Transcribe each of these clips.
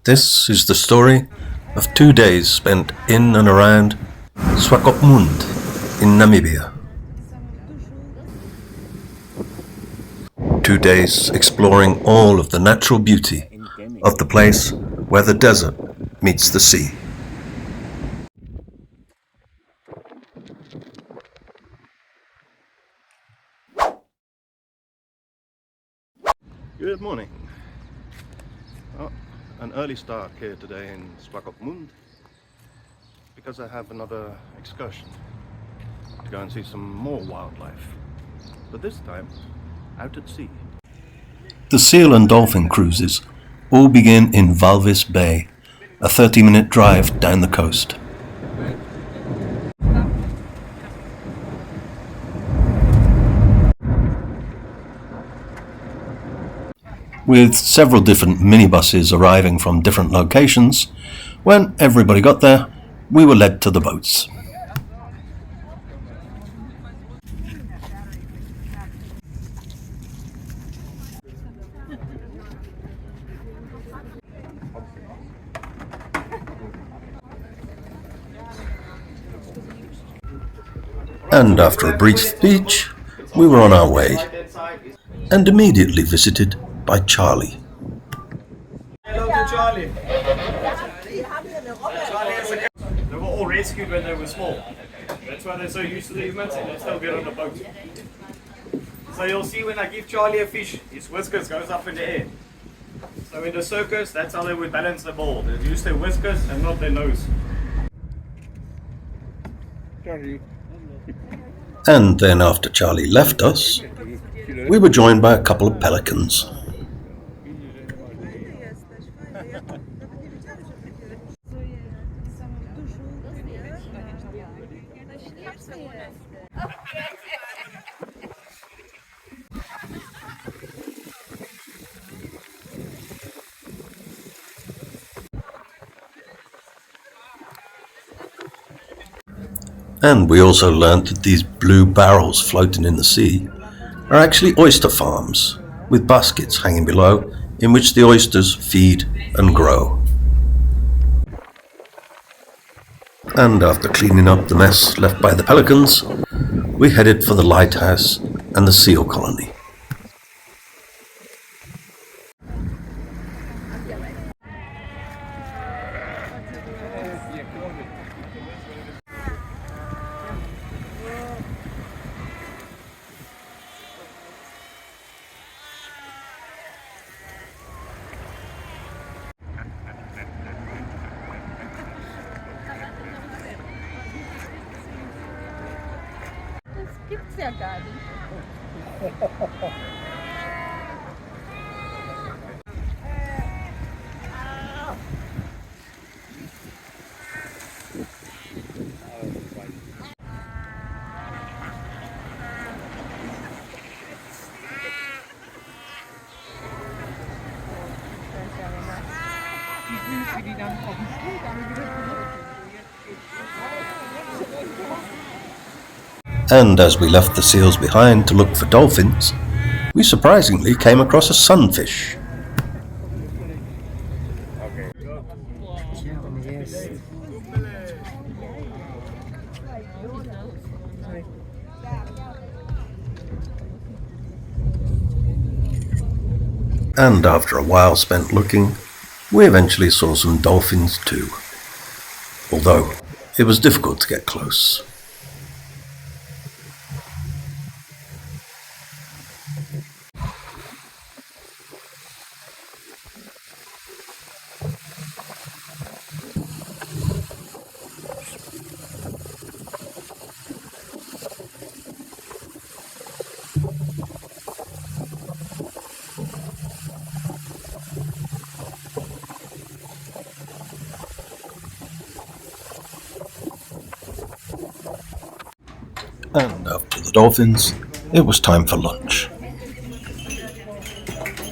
This is the story of 2 days spent in and around Swakopmund in Namibia. 2 days exploring all of the natural beauty of the place where the desert meets the sea. Good morning. Well, an early start here today in Swakopmund because I have another excursion to go and see some more wildlife, but this time out at sea. The seal and dolphin cruises all begin in Walvis Bay, a 30-minute drive down the coast. With several different minibuses arriving from different locations, when everybody got there, we were led to the boats. And after a brief speech, we were on our way, and immediately visited by Charlie. Hello to Charlie. They were all rescued when they were small. That's why they're so used to the humans and they still get on the boat. So you'll see when I give Charlie a fish, his whiskers goes up in the air. So in the circus, that's how they would balance the ball. They use their whiskers and not their nose. Charlie. And then after Charlie left us, we were joined by a couple of pelicans. And we also learned that these blue barrels floating in the sea are actually oyster farms, with baskets hanging below in which the oysters feed and grow. And after cleaning up the mess left by the pelicans, we headed for the lighthouse and the seal colony. Gibt's ja gar nicht. Die dann auf dem Stuhl dann wieder And as we left the seals behind to look for dolphins, we surprisingly came across a sunfish. And after a while spent looking, we eventually saw some dolphins too, although it was difficult to get close. And after the dolphins, it was time for lunch.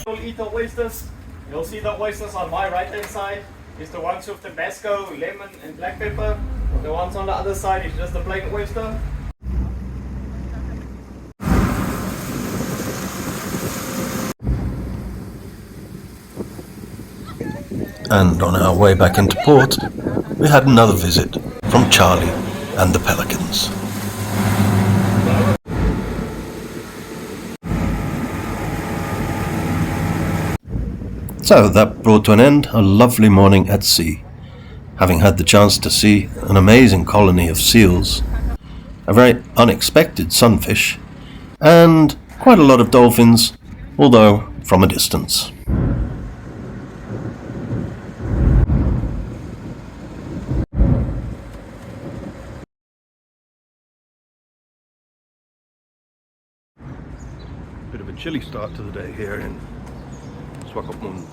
You'll eat the oysters. You'll see the oysters on my right hand side is the ones with Tabasco, lemon and black pepper. The ones on the other side is just the plain oyster. And on our way back into port, we had another visit from Charlie and the pelicans. So that brought to an end a lovely morning at sea, having had the chance to see an amazing colony of seals, a very unexpected sunfish, and quite a lot of dolphins, although from a distance. Bit of a chilly start to the day here in Swakopmund.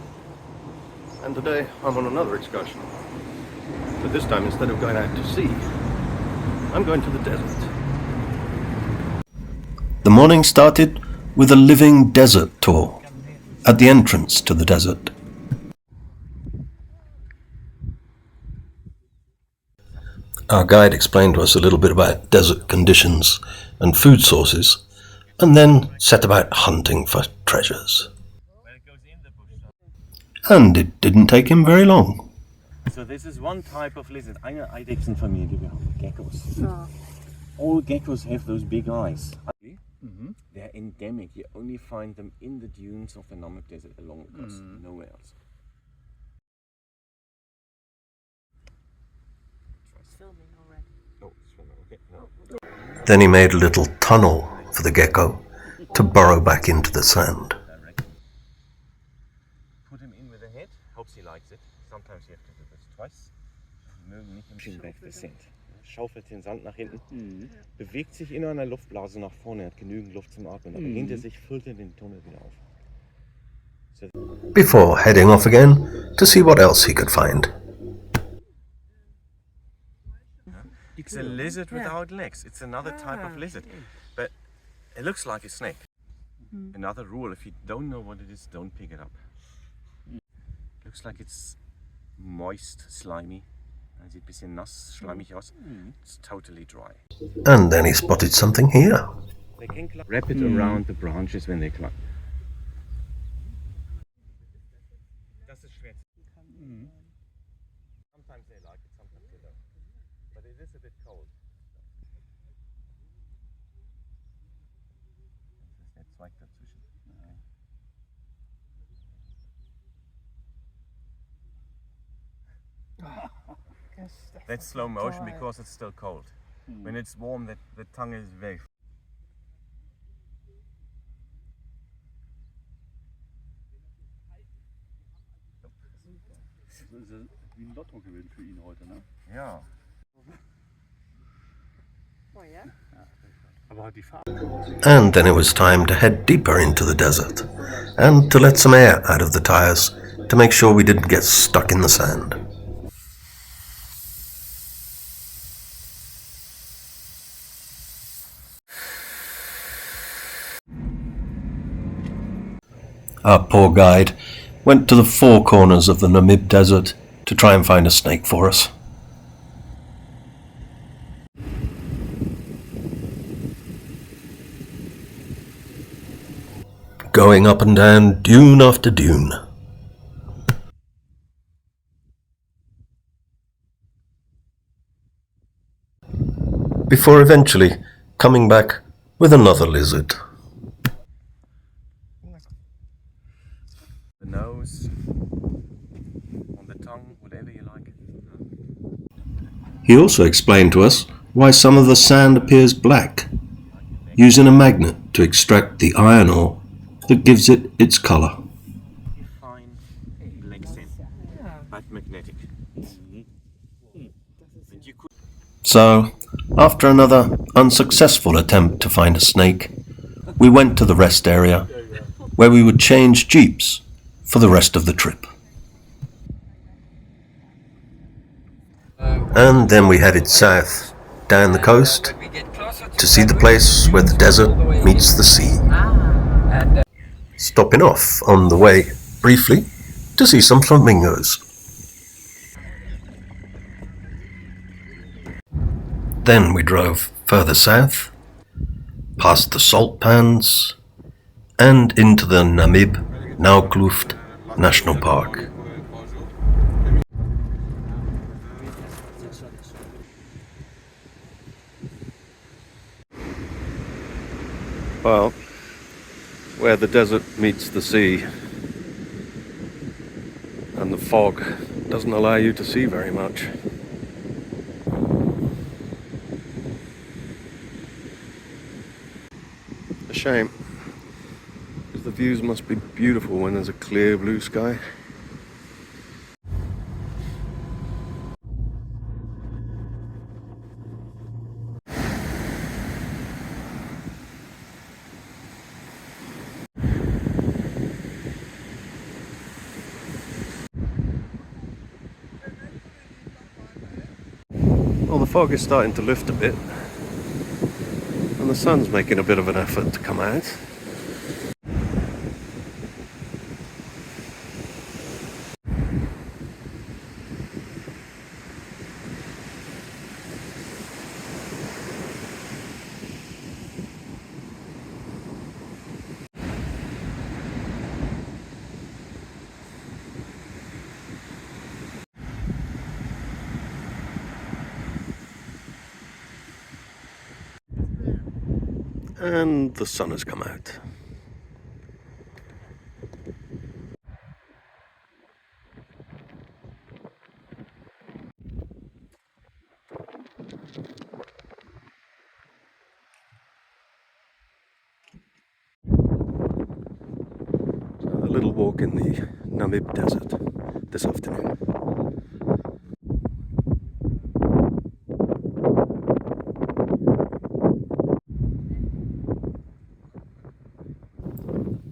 And today I'm on another excursion. But this time, instead of going out to sea, I'm going to the desert. The morning started with a living desert tour at the entrance to the desert. Our guide explained to us a little bit about desert conditions and food sources, and then set about hunting for treasures. And it didn't take him very long. So this is one type of lizard, eine Eidechsenfamilie, wir haben geckos. All geckos have those big eyes. They're endemic, you only find them in the dunes of the Namib Desert along the coast, nowhere else. Filming already. Oh, it's filming, okay. No. Then he made a little tunnel for the gecko to burrow back into the sand. Put him in with the head, hopes he likes it. Sometimes you have to do this twice. Mögen nicht im Schienbeck sind. Schaufelt den Sand nach hinten, bewegt sich in einer Luftblase nach vorne, er hat genügend Luft zum Atmen, aber hinter sich füllt er den Tunnel wieder auf. So Before heading off again to see what else he could find. it's a lizard without legs. It's another type of lizard, but it looks like a snake. Another rule, if you don't know what it is, don't pick it up. Looks like it's moist, slimy. Sieht ein bisschen nass, schleimig aus. It's totally dry. And then he spotted something here. They can wrap it around the branches when they climb. Das ist schwer. Sometimes they like it, sometimes they don't. But it is a bit cold. Das ist der Zweig dazwischen. That's slow motion because it's still cold. When it's warm, the tongue is very. Das ist ja wie ein Lotto gewesen für ihn heute, ne? Ja. Oh yeah? Aber die Farbe. And then it was time to head deeper into the desert and to let some air out of the tires to make sure we didn't get stuck in the sand. Our poor guide went to the four corners of the Namib Desert to try and find a snake for us. Going up and down dune after dune. Before eventually coming back with another lizard. The nose, on the tongue, whatever you like. He also explained to us why some of the sand appears black, using a magnet to extract the iron ore that gives it its colour. Fine black sand, but magnetic. And you could So, after another unsuccessful attempt to find a snake, we went to the rest area, where we would change jeeps for the rest of the trip. And then we headed south, down the coast, to see the place where the desert meets the sea. Stopping off on the way, briefly, to see some flamingos. Then we drove further south, past the salt pans, and into the Namib Naukluft National Park. Well, where the desert meets the sea and the fog doesn't allow you to see very much. A shame, because the views must be beautiful when there's a clear blue sky. Well, the fog is starting to lift a bit, and the sun's making a bit of an effort to come out. And the sun has come out. A little walk in the Namib desert this afternoon.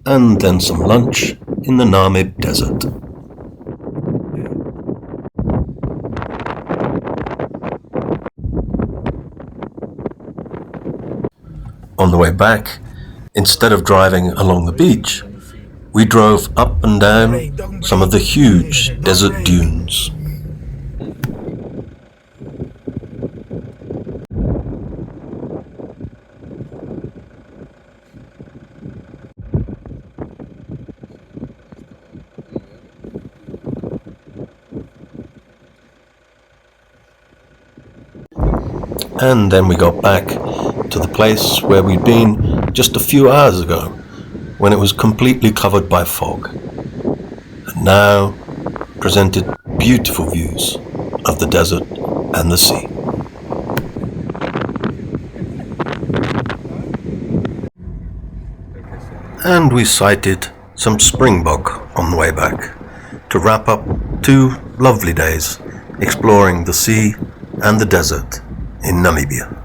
And then some lunch in the Namib desert. On the way back, instead of driving along the beach, we drove up and down some of the huge desert dunes. And then we got back to the place where we'd been just a few hours ago, when it was completely covered by fog, and now presented beautiful views of the desert and the sea. And we sighted some springbok on the way back to wrap up 2 lovely days exploring the sea and the desert in Namibia.